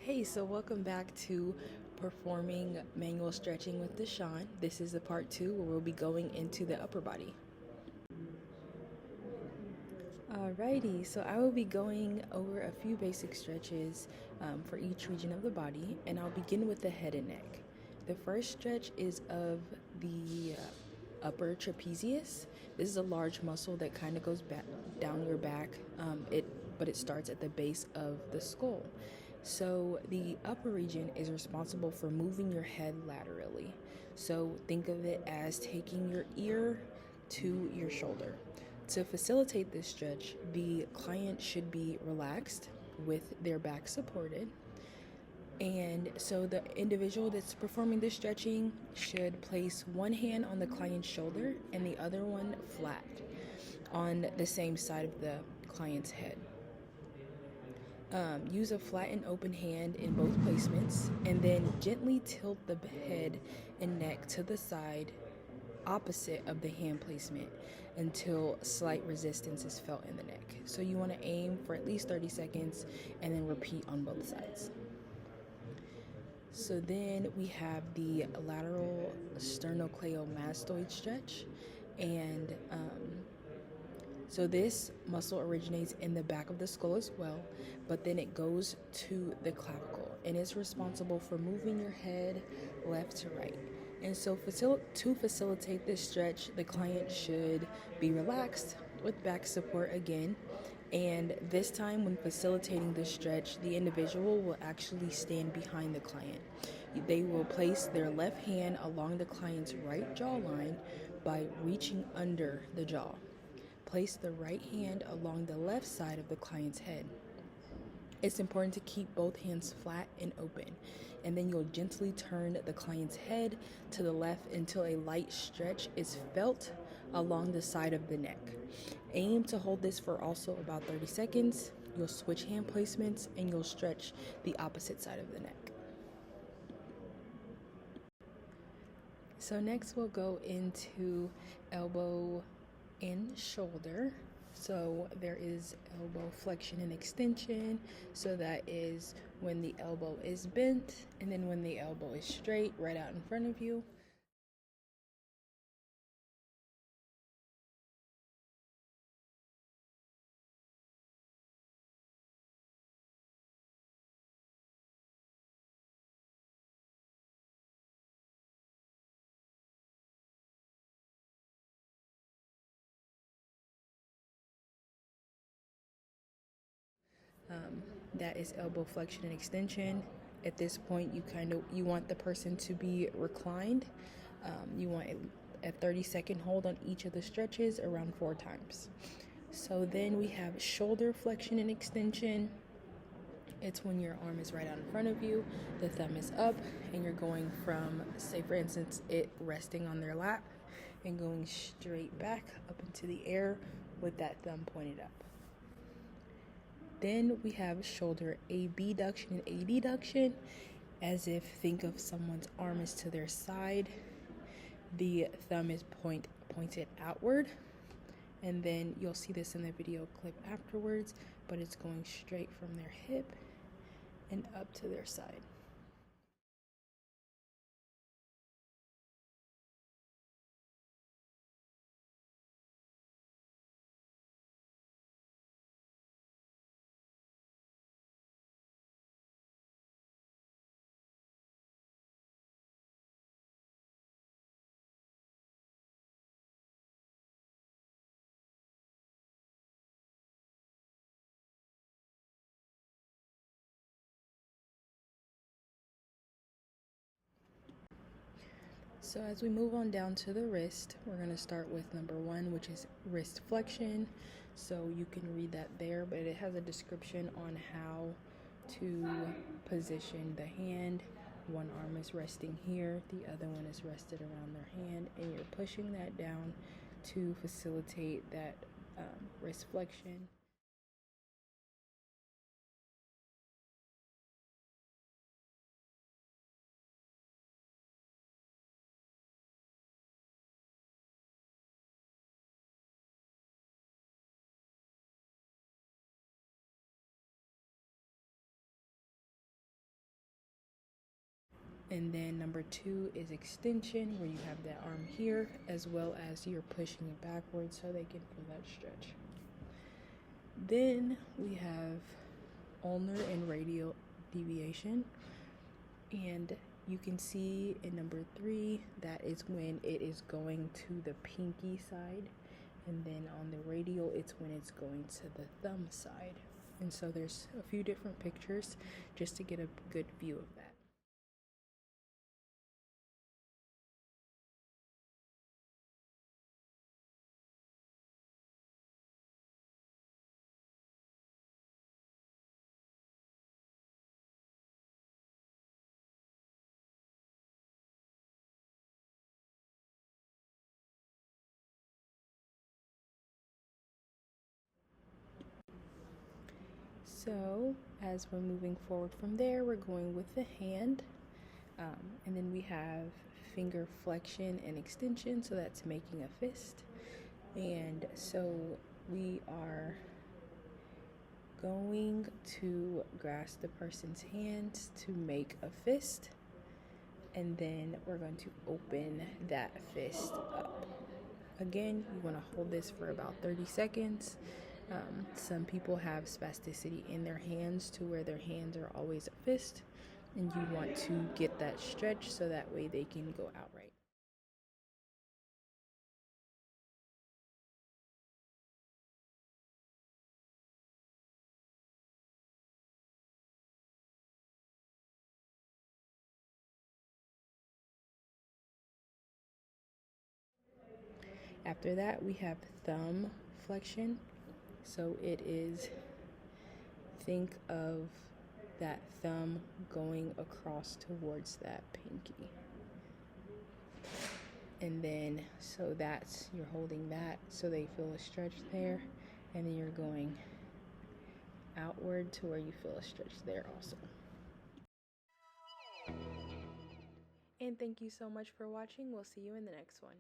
Hey, so welcome back to Performing Manual Stretching with Deshawn. This is the part 2 where we'll be going into the upper body. Alrighty, so I will be going over a few basic stretches for each region of the body, and I'll begin with the head and neck. The first stretch is of the upper trapezius. This is a large muscle that kind of goes back down your back, but it starts at the base of the skull. So the upper region is responsible for moving your head laterally. So think of it as taking your ear to your shoulder. To facilitate this stretch, the client should be relaxed with their back supported. And so the individual that's performing this stretching should place one hand on the client's shoulder and the other one flat on the same side of the client's head. Use a flat and open hand in both placements, and then gently tilt the head and neck to the side opposite of the hand placement until slight resistance is felt in the neck. So you want to aim for at least 30 seconds and then repeat on both sides. So then we have the lateral sternocleidomastoid stretch, and so this muscle originates in the back of the skull as well, but then it goes to the clavicle and is responsible for moving your head left to right. And so to facilitate this stretch, the client should be relaxed with back support again. And this time when facilitating this stretch, the individual will actually stand behind the client. They will place their left hand along the client's right jawline by reaching under the jaw. Place the right hand along the left side of the client's head. It's important to keep both hands flat and open, and then you'll gently turn the client's head to the left until a light stretch is felt along the side of the neck. Aim to hold this for also about 30 seconds. You'll switch hand placements and you'll stretch the opposite side of the neck. So next we'll go into elbow and shoulder. So there is elbow flexion and extension. So that is when the elbow is bent and then when the elbow is straight right out in front of you. That is elbow flexion and extension. At this point, you want the person to be reclined. You want a 30-second hold on each of the stretches around 4 times. So then we have shoulder flexion and extension. It's when your arm is right out in front of you, the thumb is up, and you're going from, say for instance, it resting on their lap and going straight back up into the air with that thumb pointed up. Then we have shoulder abduction and adduction, as if think of someone's arm is to their side. The thumb is pointed outward, and then you'll see this in the video clip afterwards, but it's going straight from their hip and up to their side. So as we move on down to the wrist, we're going to start with number 1, which is wrist flexion. So you can read that there, but it has a description on how to position the hand. One arm is resting here, the other one is rested around their hand, and you're pushing that down to facilitate that wrist flexion. And then number 2 is extension, where you have that arm here, as well as you're pushing it backwards so they can feel that stretch. Then we have ulnar and radial deviation. And you can see in number 3, that is when it is going to the pinky side. And then on the radial, it's when it's going to the thumb side. And so there's a few different pictures just to get a good view of that. So as we're moving forward from there, we're going with the hand. And then we have finger flexion and extension, so that's making a fist. And so we are going to grasp the person's hands to make a fist, and then we're going to open that fist up. Again, you want to hold this for about 30 seconds. Some people have spasticity in their hands to where their hands are always a fist, and you want to get that stretch so that way they can go outright. After that, we have thumb flexion. So it is, think of that thumb going across towards that pinky. And then, so that's, you're holding that so they feel a stretch there. And then you're going outward to where you feel a stretch there also. And thank you so much for watching. We'll see you in the next one.